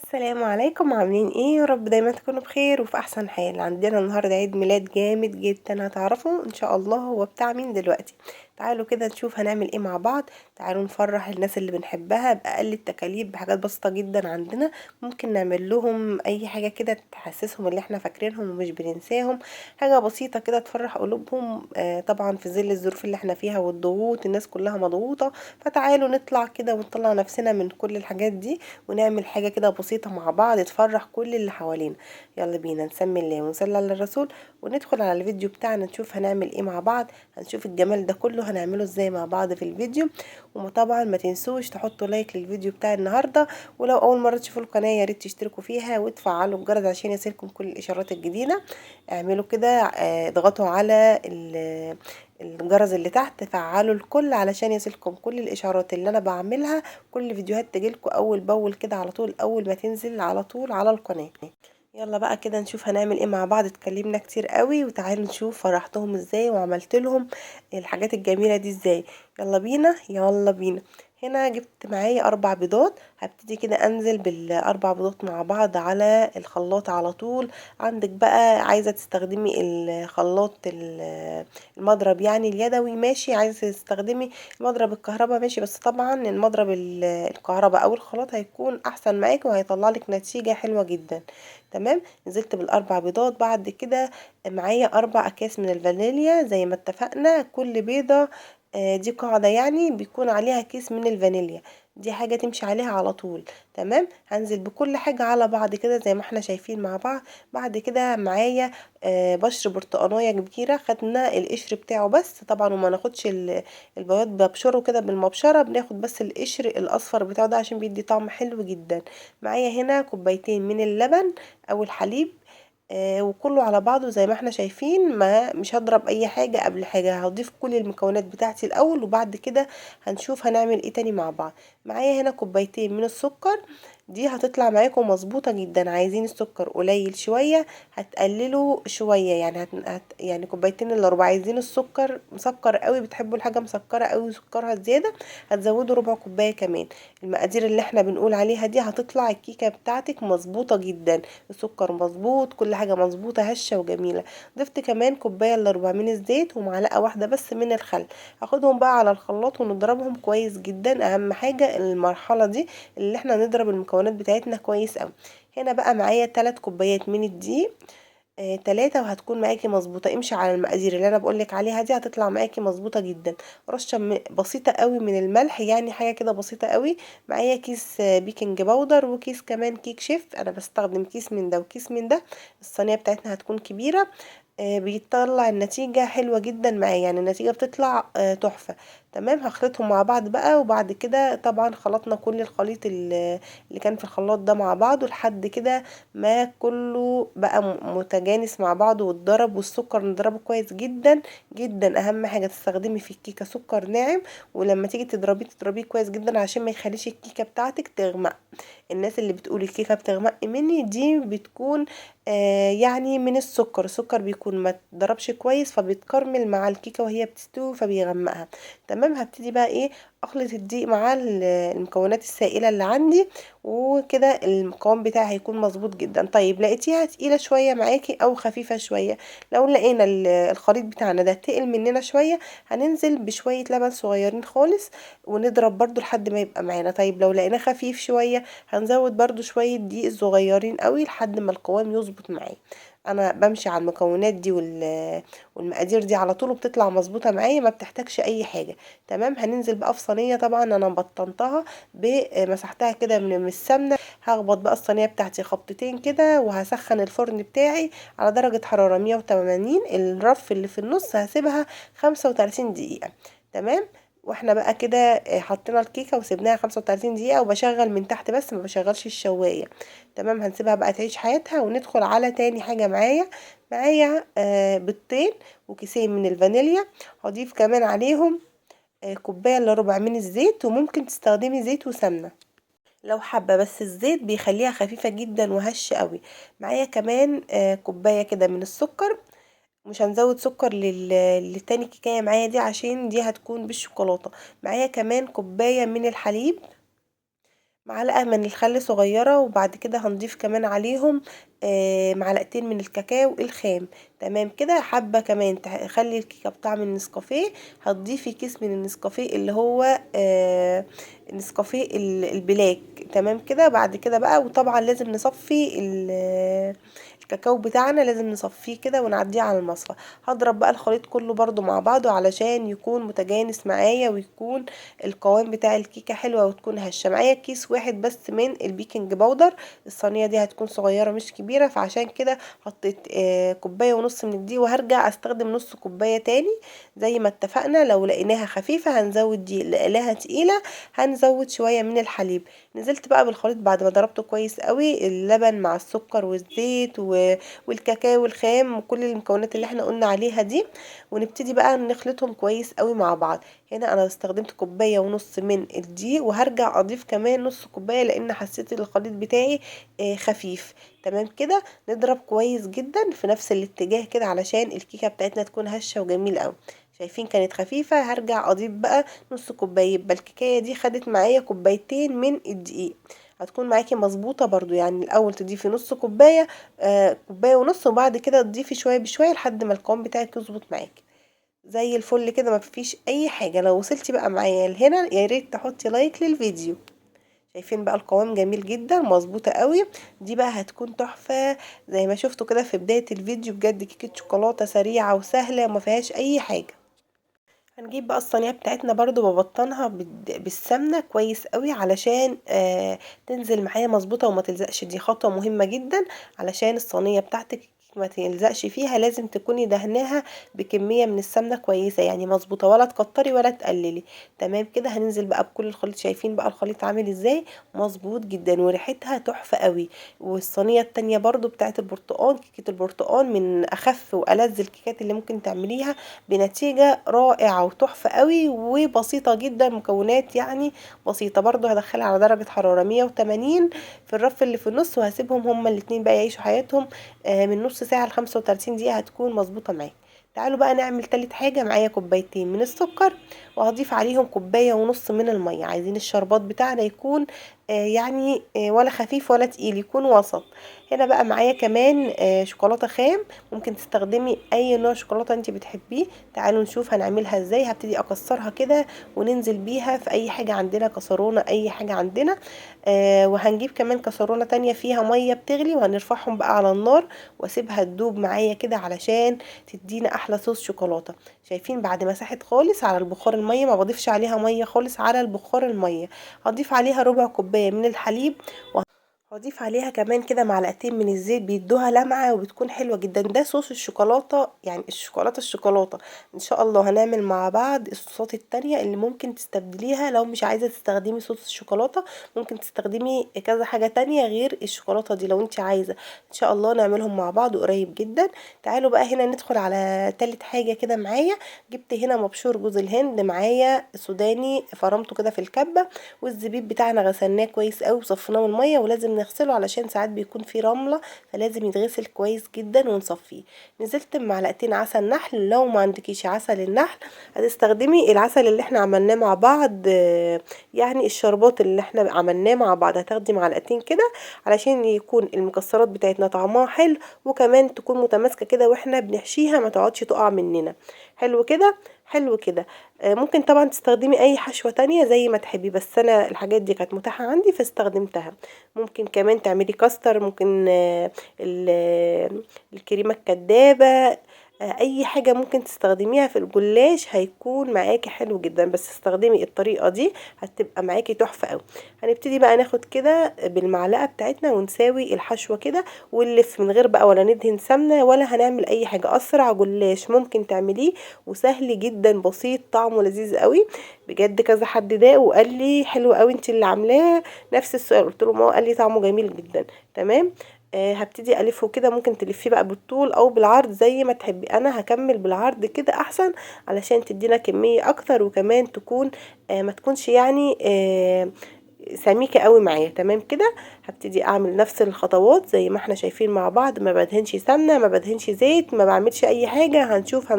السلام عليكم، عاملين ايه؟ يا رب دايما تكونوا بخير وفي احسن حال. عندنا النهارده عيد ميلاد جامد جدا، هتعرفوا ان شاء الله هو بتاع مين دلوقتي. تعالوا كده نشوف هنعمل ايه مع بعض. تعالوا نفرح الناس اللي بنحبها باقل التكاليف، بحاجات بسيطه جدا عندنا. ممكن نعمل لهم اي حاجه كده تحسسهم ان احنا فاكرينهم ومش بننساهم. حاجه بسيطه كده تفرح قلوبهم. طبعا في ظل الظروف اللي احنا فيها والضغوط، الناس كلها مضغوطه. فتعالوا نطلع كده ونطلع نفسنا من كل الحاجات دي، ونعمل حاجة كده بسيطة مع بعض تفرح كل اللي حوالينا. يلا بينا نسمي الله ونصلي على الرسول، وندخل على الفيديو بتاعنا نشوف هنعمل ايه مع بعض. هنشوف الجمال ده كله هنعمله ازاي مع بعض في الفيديو. وطبعا ما تنسوش تحطوا لايك للفيديو بتاع النهاردة، ولو اول مرة تشوفوا القناة يا ريت تشتركوا فيها وتفعلوا الجرس عشان يصلكم كل الاشارات الجديدة. اعملوا كده، اضغطوا على الجرس اللي تحت، فعلوا الكل علشان يصلكم كل الاشارات اللي انا بعملها. كل فيديوهات تجيلكوا اول باول كده على طول، اول ما تنزل على طول على القناة. يلا بقى كده نشوف هنعمل ايه مع بعض. اتكلمنا كتير قوي، وتعالوا نشوف فرحتهم ازاي وعملت لهم الحاجات الجميلة دي ازاي. يلا بينا يلا بينا. هنا جبت معايا 4 بيضات، هبتدي كده انزل بال4 بيضات مع بعض على الخلاط على طول. عندك بقى عايزة تستخدمي الخلاط المضرب يعني اليدوي ماشي، عايزة تستخدمي المضرب الكهرباء ماشي، بس طبعا المضرب الكهرباء او الخلاط هيكون احسن معاكي وهيطلع لك نتيجة حلوة جدا. تمام. نزلت بال4 بيضات. بعد كده معايا 4 اكياس من الفانيليا زي ما اتفقنا. كل بيضة دي قاعدة يعني بيكون عليها كيس من الفانيليا، دي حاجة تمشي عليها على طول. تمام. هنزل بكل حاجة على بعض كده زي ما احنا شايفين مع بعض. بعد كده معايا بشر برتقانية كبيرة، خدنا القشر بتاعه بس طبعا، وما ناخدش البياض ببشره كده بالمبشرة، بناخد بس القشر الاصفر بتاعه ده عشان بيدي طعم حلو جدا. معايا هنا كوبايتين من اللبن او الحليب، وكله على بعضه زي ما احنا شايفين. ما مش هضرب اي حاجة قبل حاجة، هضيف كل المكونات بتاعتي الاول وبعد كده هنشوف هنعمل ايه تاني مع بعض. معايا هنا كوبايتين من السكر، دي هتطلع معاكم مظبوطة جدا. عايزين السكر قليل شوية هتقللوا شوية، يعني يعني كوبايتين الا ربع. عايزين السكر مسكر قوي، بتحبوا الحاجة مسكرة قوي وسكرها زيادة، هتزودوا ربع كوباية كمان. المقادير اللي احنا بنقول عليها دي هتطلع الكيكة بتاعتك مظبوطة جدا. السكر مظبوط، كل حاجة مظبوطة هشة وجميلة. ضفت كمان كوباية الا ربع من الزيت ومعلقة واحدة بس من الخل. هاخدهم بقى على الخلاط ونضربهم كويس جدا. اهم حاجة المرحلة دي اللي احنا نضرب المكونات بتاعتنا كويس قوي. هنا بقى معايا 3 كوبايات من الدقيق، 3 وهتكون معاكي مظبوطة. امشي على المقادير اللي انا بقولك عليها دي هتطلع معاكي مظبوطة جدا. رشة بسيطة قوي من الملح، يعني حاجة كده بسيطة قوي. معايا كيس بيكنج باودر، وكيس كمان كيك شيف، انا بستخدم كيس من ده وكيس من ده. الصينية بتاعتنا هتكون كبيرة. بيطلع النتيجة حلوة جدا معايا، يعني النتيجة بتطلع تحفة. تمام. هخلطهم مع بعض بقى، وبعد كده طبعا خلطنا كل الخليط اللي كان في الخلاط ده مع بعض لحد كده ما كله بقى متجانس مع بعضه واتضرب. والسكر نضربه كويس جدا جدا. اهم حاجة تستخدمي في الكيكة سكر ناعم، ولما تيجي تضربيه كويس جدا عشان ما يخليش الكيكة بتاعتك تغمق. الناس اللي بتقول الكيكة بتغمق مني دي بتكون يعني من السكر بيكون ما تضربش كويس، فبيتكرمل مع الكيكة وهي بتستوي فبيغمقها. تمام. هبتدي بقى ايه، اخلط الدقيق مع المكونات السائلة اللي عندي، وكده المقام بتاعي هيكون مظبوط جدا. طيب لقيتيها تقيلة شوية معاكي او خفيفة شوية، لو لقينا الخليط بتاعنا ده تقل مننا شوية، هننزل بشوية لبن صغيرين خالص ونضرب برضو لحد ما يبقى معانا. طيب لو لقيناه خفيف شوية، هنزود برضو شوية دقيق صغيرين قوي لحد ما القوام يظبط معايا. انا بمشي على المكونات دي والمقادير دي على طول، وبتطلع مظبوطه معايا ما بتحتاجش اي حاجه. تمام. هننزل بقى في صينيه، طبعا انا بطنتها مسحتها كده من السمنه. هخبط بقى الصينيه بتاعتي خبطتين كده، وهسخن الفرن بتاعي على درجه حراره 180. الرف اللي في النص هسيبها 35 دقيقه. تمام. واحنا بقى كده حطينا الكيكه وسيبناها 35 دقيقه، وبشغل من تحت بس ما بشغلش الشوايه. تمام. هنسيبها بقى تعيش حياتها، وندخل على تاني حاجه معايا بيضتين وكيسين من الفانيليا. هضيف كمان عليهم كوبايه الا ربع من الزيت، وممكن تستخدمي زيت وسمنه لو حابه، بس الزيت بيخليها خفيفه جدا وهشه قوي. معايا كمان كوبايه كده من السكر. مش هنزود سكر للتاني كيكايه معايا دي عشان دي هتكون بالشوكولاته. معايا كمان كوبايه من الحليب. معلقة من الخل صغيرة، وبعد كده هنضيف كمان عليهم معلقتين من الكاكاو الخام. تمام كده. حابة كمان تخلي الكيكة بطعم النسكافيه، هتضيفي كيس من النسكافيه اللي هو النسكافيه البلاك. تمام كده. بعد كده بقى، وطبعا لازم نصفي الكاكاو بتاعنا، لازم نصفيه كده ونعديه على المصفى. هضرب بقى الخليط كله برضو مع بعضه علشان يكون متجانس معايا، ويكون القوام بتاع الكيكه حلوه وتكون هشه. معايا كيس واحد بس من البيكنج باودر، الصينيه دي هتكون صغيره مش كبيره، فعشان كده حطيت كوبايه ونص من دي، وهرجع استخدم نص كوبايه تاني زي ما اتفقنا. لو لقيناها خفيفه هنزود دي، لقيناها تقيله هنزود شويه من الحليب. نزلت بقى بالخليط بعد ما ضربته كويس قوي، اللبن مع السكر والزيت والكاكاو الخام وكل المكونات اللي احنا قلنا عليها دي، ونبتدي بقى نخلطهم كويس قوي مع بعض. هنا انا استخدمت كوبايه ونص من الدقيق، وهرجع اضيف كمان نص كوبايه لان حسيت الخليط بتاعي خفيف. تمام كده. نضرب كويس جدا في نفس الاتجاه كده علشان الكيكه بتاعتنا تكون هشه وجميله قوي. شايفين كانت خفيفه، هرجع اضيف بقى نص كوبايه، يبقى الكيكايه دي خدت معايا كوبايتين من الدقيق. هتكون معاكي مظبوطه برضو، يعني الاول تضيفي نص كوبايه، كوبايه ونص، وبعد كده تضيفي شويه بشويه لحد ما القوام بتاعك يظبط معاكي زي الفل كده. ما فيش اي حاجه. لو وصلتي بقى معايا لهنا يا ريت تحطي لايك للفيديو. شايفين بقى القوام جميل جدا، مظبوطه قوي. دي بقى هتكون تحفه زي ما شفتوا كده في بدايه الفيديو. بجد كيكه شوكولاته سريعه وسهله وما فيهاش اي حاجه. هنجيب بقى الصينيه بتاعتنا برضو، ببطنها بالسمنه كويس قوي علشان تنزل معايا مظبوطه وما تلزقش. دي خطوه مهمه جدا علشان الصينيه بتاعتك ما تلزقش فيها. لازم تكوني دهناها بكميه من السمنه كويسه، يعني مظبوطه، ولا تكتري ولا تقللي. تمام كده. هننزل بقى بكل الخليط. شايفين بقى الخليط عامل ازاي؟ مظبوط جدا وريحتها تحفه قوي. والصينيه التانية برضو بتاعت البرتقال، كيكه البرتقال من اخف والذ الكيكات اللي ممكن تعمليها بنتيجة رائعة وتحفة قوي وبسيطة جدا. مكونات يعني بسيطة. برضو هدخلها على درجة حرارة 180 في الرف اللي في النص، وهسيبهم هما الاتنين بقى يعيشوا حياتهم من نص ساعة ل35 دقيقة، هتكون مظبوطة معاك. تعالوا بقى نعمل تالت حاجة. معايا كوبايتين من السكر، وهضيف عليهم كوباية ونص من المية. عايزين الشربات بتاعنا يكون يعني ولا خفيف ولا تقيل، يكون وسط. هنا بقى معايا كمان شوكولاتة خام. ممكن تستخدمي اي نوع شوكولاتة انت بتحبيه. تعالوا نشوف هنعملها ازاي. هبتدي اكسرها كده وننزل بيها في اي حاجة عندنا، كسرونة اي حاجة عندنا. وهنجيب كمان كسرونة تانية فيها مية بتغلي، وهنرفعهم بقى على النار واسيبها تدوب معايا كده علشان تدينا احلى صوص شوكولاتة. شايفين بعد ما ساحت خالص على البخار المية، ما بضيفش عليها مية خالص، على البخار المية هضيف عليها ربع كوباية من الحليب، هضيف عليها كمان كده معلقتين من الزيت، بيدوها لمعة وبتكون حلوة جدا. ده صوص الشوكولاتة، يعني الشوكولاتة. ان شاء الله هنعمل مع بعض الصوصات التانية اللي ممكن تستبدليها. لو مش عايزة تستخدمي صوص الشوكولاتة ممكن تستخدمي كذا حاجة تانية غير الشوكولاتة دي لو انت عايزة. ان شاء الله نعملهم مع بعض قريب جدا. تعالوا بقى هنا ندخل على تالت حاجة كده معايا. جبت هنا مبشور جوز الهند، معايا سوداني فرمته كده في الكبة، والزبيب بتاعنا غسلناه كويس قوي وصفيناه من الميه، ولازم نغسله علشان ساعات بيكون فيه رمله، فلازم يتغسل كويس جدا ونصفيه. نزلت بمعلقتين عسل نحل. لو ما عندكيش عسل النحل هتستخدمي العسل اللي احنا عملناه مع بعض، يعني الشربات اللي احنا عملناه مع بعض. هتاخدي معلقتين كده علشان يكون المكسرات بتاعتنا طعمها حلو، وكمان تكون متماسكه كده واحنا بنحشيها ما تقعدش تقع مننا. حلو كده. حلو كده. ممكن طبعا تستخدمي اي حشوة تانية زي ما تحبي، بس انا الحاجات دي كانت متاحة عندي فاستخدمتها. ممكن كمان تعملي كاستر، ممكن الكريمة الكدابة، اي حاجة ممكن تستخدميها في الجلاش هيكون معاكي حلو جدا، بس استخدمي الطريقة دي هتبقى معاكي تحفة قوي. هنبتدي بقى ناخد كده بالمعلقة بتاعتنا ونساوي الحشوة كده ونلف من غير بقى ولا ندهن سمنة ولا هنعمل اي حاجة. اسرع جلاش ممكن تعمليه وسهل جدا بسيط، طعمه لذيذ قوي بجد. كذا حد داق وقال لي حلو قوي انت اللي عاملاه. نفس السؤال قلت له ما هو، قال لي طعمه جميل جدا. تمام. هبتدي الفه كده. ممكن تلفيه بقى بالطول او بالعرض زي ما تحبي. انا هكمل بالعرض كده احسن علشان تدينا كمية اكتر، وكمان تكون ما تكونش يعني سميكه قوي معايا. تمام كده هبتدي اعمل نفس الخطوات زي ما احنا شايفين مع بعض، ما بدهنش سمنه، ما بدهنش زيت، ما بعملش اي حاجه. هنشوف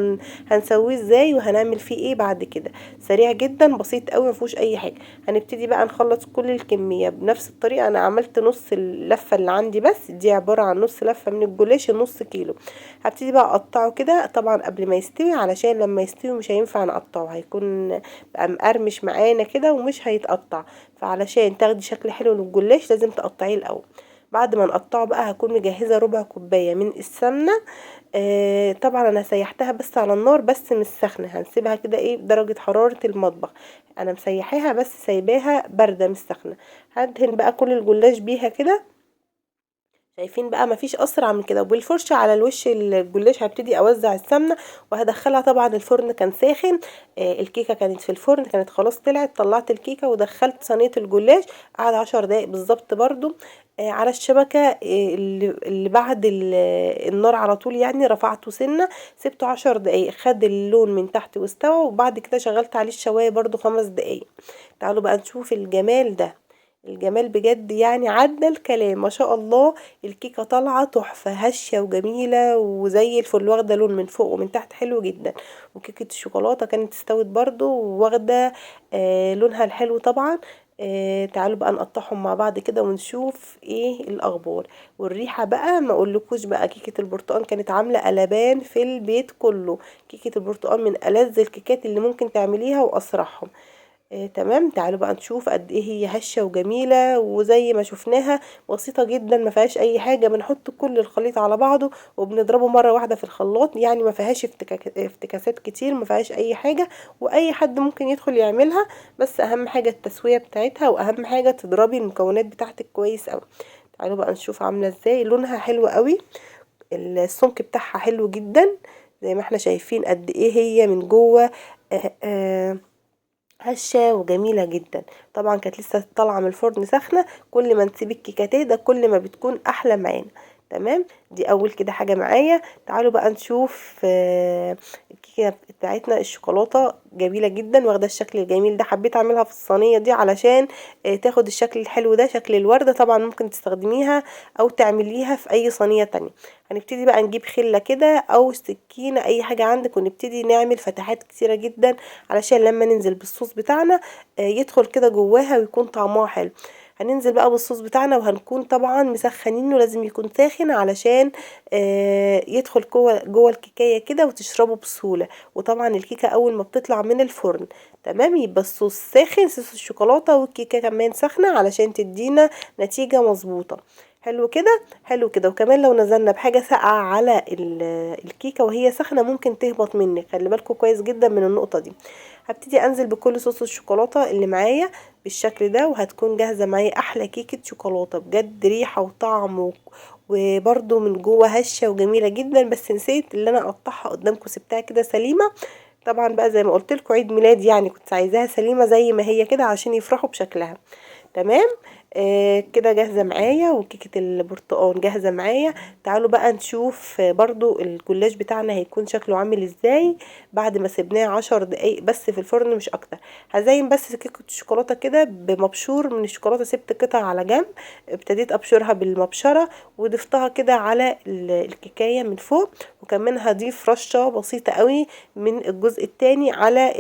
هنسويه ازاي وهنعمل فيه ايه بعد كده. سريع جدا بسيط قوي ما فيهوش اي حاجه. هنبتدي بقى نخلص كل الكميه بنفس الطريقه. انا عملت نص اللفه اللي عندي، بس دي عباره عن نص لفه من الجلاش، النص كيلو. هبتدي بقى اقطعه كده طبعا قبل ما يستوي، علشان لما يستوي مش هينفع نقطعه، هيكون بقى مقرمش معانا كده ومش هيتقطع. فعلشان تاخدي شكل حلو للجلاش لازم تقطعيه الاول. بعد ما نقطعه بقى هكون مجهزه ربع كوبايه من السمنه. طبعا انا سيحتها بس على النار، بس مش سخنه، هنسيبها كده ايه بدرجه حراره المطبخ. انا مسيحاها بس سايباها بارده مش سخنه. هدهن بقى كل الجلاش بيها كده. شايفين بقى مفيش اسرع من كده. وبالفرشه على الوش الجلاش هبتدي اوزع السمنه وهدخلها. طبعا الفرن كان ساخن. الكيكه كانت في الفرن، كانت خلاص طلعت. طلعت الكيكه ودخلت صينيه الجلاش. قعد 10 دقايق بالظبط برضو على الشبكه. اللي بعد النار على طول، يعني رفعته سنه. سبته 10 دقايق خد اللون من تحت واستوى. وبعد كده شغلت عليه الشوايه برضو 5 دقايق. تعالوا بقى نشوف الجمال ده. الجمال بجد يعني عدى الكلام، ما شاء الله. الكيكه طالعه تحفه، هشه وجميله وزي الفل، واخده لون من فوق ومن تحت حلو جدا. وكيكه الشوكولاته كانت استوت برضو واخده لونها الحلو طبعا. تعالوا بقى نقطعهم مع بعض كده ونشوف ايه الاخبار. والريحه بقى ما اقولكوش بقى، كيكه البرتقال كانت عامله قلبان في البيت كله. كيكه البرتقال من ألذ الكيكات اللي ممكن تعمليها واسرعهم. تمام. تعالوا بقى نشوف قد ايه هي هشة وجميلة، وزي ما شفناها بسيطة جدا ما فيهاش اي حاجة. بنحط كل الخليط على بعضه وبنضربه مرة واحدة في الخلاط، يعني ما فيهاش افتكاسات كتير، ما فيهاش اي حاجة. واي حد ممكن يدخل يعملها. بس اهم حاجة التسوية بتاعتها، واهم حاجة تضربي المكونات بتاعتك كويس اوي. تعالوا بقى نشوف عاملة ازاي. لونها حلو قوي، السمك بتاعها حلو جدا، زي ما احنا شايفين قد ايه هي من جوه. آه آه هشة وجميلة جدا. طبعا كانت لسه طالعة من الفرن سخنة. كل ما نسيب الكيكة تهدى كل ما بتكون احلى معانا. تمام. دي اول كده حاجة معايا. تعالوا بقى نشوف الكيكة بتاعتنا الشوكولاتة جميلة جدا، واخدة الشكل الجميل ده. حبيت اعملها في الصينية دي علشان تاخد الشكل الحلو ده، شكل الوردة. طبعا ممكن تستخدميها او تعمليها في اي صينية تانية. هنبتدي بقى نجيب خلة كده او سكينة، اي حاجة عندك، ونبتدي نعمل فتحات كتيرة جدا علشان لما ننزل بالصوص بتاعنا يدخل كده جواها ويكون طعمها حلو. هننزل بقى بالصوص بتاعنا، وهنكون طبعا مسخنينه، لازم يكون ساخن علشان يدخل جوه الكيكايه كده وتشربه بسهوله. وطبعا الكيكه اول ما بتطلع من الفرن تمام يبقى الصوص ساخن، صوص الشوكولاته، والكيكه كمان سخنه علشان تدينا نتيجه مظبوطه. حلو كده، حلو كده. وكمان لو نزلنا بحاجه ساقعه على الكيكه وهي سخنه ممكن تهبط منك، خلي بالكم كويس جدا من النقطه دي. هبتدي انزل بكل صوص الشوكولاته اللي معايا بالشكل ده، وهتكون جاهزه معايا احلى كيكه شوكولاته بجد. ريحه وطعم وبرده من جوه هشه وجميله جدا. بس نسيت اللي انا اقطعها قدامكم، سبتها كده سليمه. طبعا بقى زي ما قلت لكم عيد ميلاد، يعني كنت عايزاها سليمه زي ما هي كده عشان يفرحوا بشكلها. تمام. كده جاهزة معايا، وكيكة البرتقال جاهزة معايا. تعالوا بقى نشوف برضو الجلاش بتاعنا هيكون شكله عامل ازاي بعد ما سيبناه 10 دقايق بس في الفرن مش اكتر. هزين بس كيكة الشوكولاتة كده بمبشور من الشوكولاتة، سبت قطع على جنب، ابتديت ابشرها بالمبشرة وضفتها كده على الكيكاية من فوق. وكمان هضيف رشة بسيطة قوي من الجزء التاني على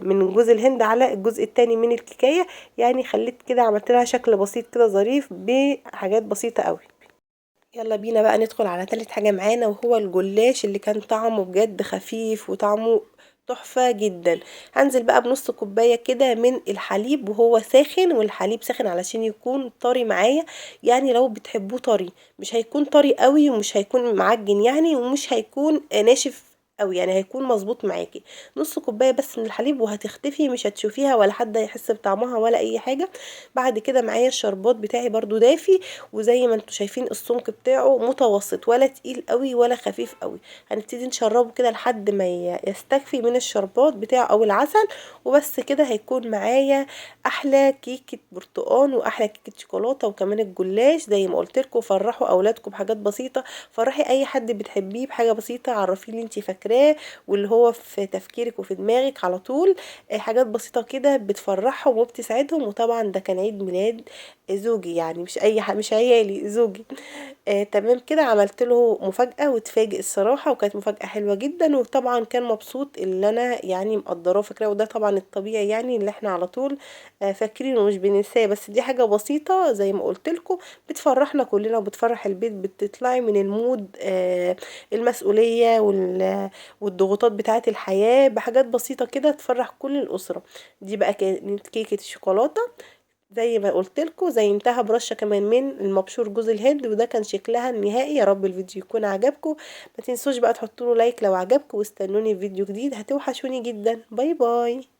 من جوز الهند على الجزء التاني من الكيكاية. يعني خليت كده عملت لها شكل بسيط كده ظريف بحاجات بسيطة قوي. يلا بينا بقى ندخل على تالت حاجة معانا، وهو الجلاش اللي كان طعمه بجد خفيف وطعمه تحفة جدا. هنزل بقى بنص كوباية كده من الحليب وهو ساخن، والحليب ساخن علشان يكون طري معايا. يعني لو بتحبوه طري، مش هيكون طري قوي ومش هيكون معجن يعني، ومش هيكون ناشف قوي، يعني هيكون مظبوط معاكي. نص كوبايه بس من الحليب وهتختفي، مش هتشوفيها ولا حد هيحس بطعمها ولا اي حاجه. بعد كده معايا الشربات بتاعي برضو دافي، وزي ما انتم شايفين السمك بتاعه متوسط، ولا تقيل قوي ولا خفيف قوي. هنبتدي نشربه كده لحد ما يستكفي من الشربات بتاعه او العسل. وبس كده هيكون معايا احلى كيكه برتقال واحلى كيكه شوكولاته. وكمان الجلاش زي ما قلت لكم، فرحوا اولادكم بحاجات بسيطه، فرحي اي حد بتحبيه بحاجه بسيطه، عرفيه اللي انت فاكراه فاكراه واللي هو في تفكيرك وفي دماغك على طول. حاجات بسيطة كده بتفرحهم وبتسعدهم. وطبعا ده كان عيد ميلاد زوجي، يعني مش اي مش عيالي، زوجي. تمام كده، عملت له مفاجأة واتفاجئ الصراحة، وكانت مفاجأة حلوة جدا. وطبعا كان مبسوط اللي انا يعني مقدراه فاكراه، وده طبعا الطبيعي يعني اللي احنا على طول فاكرينه ومش بننساه. بس دي حاجة بسيطة زي ما قلت لكم بتفرحنا كلنا وبتفرح البيت، بتطلعي من المود المسؤولية والضغوطات بتاعة الحياة بحاجات بسيطة كده تفرح كل الأسرة. دي بقى كانت كيكة الشوكولاتة زي ما قلت لكم، زينتها برشه كمان من المبشور جوز الهند، وده كان شكلها النهائي. يا رب الفيديو يكون عجبكم. ما تنسوش بقى تحطوا له لايك لو عجبكم، واستنوني في فيديو جديد، هتوحشوني جدا. باي باي.